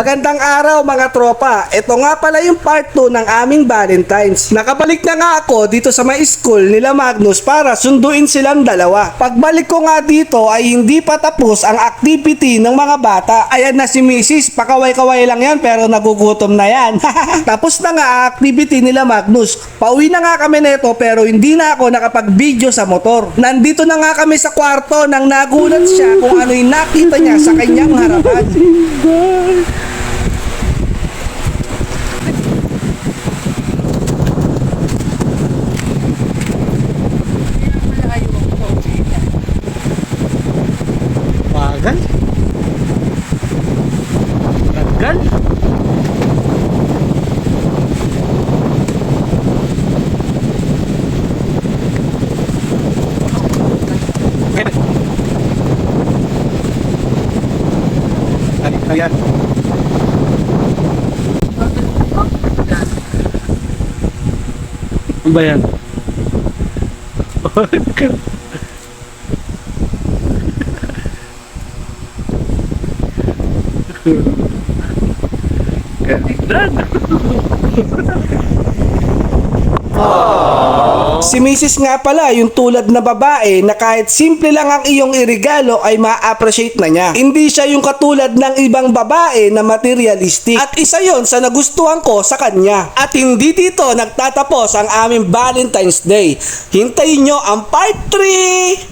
Magandang araw mga tropa. Ito nga pala yung part 2 ng aming Valentine's. Nakabalik na nga ako dito sa may school nila Magnus para sunduin silang dalawa. Pagbalik ko nga dito ay hindi pa tapos ang activity ng mga bata. Ayan na si Mrs. Pakaway-kaway lang yan pero nagugutom na yan. Tapos na nga ang activity nila Magnus. Pauwi na nga kami neto pero hindi na ako nakapag-video sa motor. Nandito na nga kami sa kwarto nang nagulat siya kung ano yung nakita niya sa kanyang harapan. Bagal. Tagal. Ayan. Ano ba yan? Ganyan. Si Mrs. nga pala yung tulad na babae na kahit simple lang ang iyong irigalo ay ma-appreciate na niya. Hindi siya yung katulad ng ibang babae na materialistic. At isa yon sa nagustuhan ko sa kanya. At hindi dito nagtatapos ang aming Valentine's Day. Hintayin nyo ang part 3!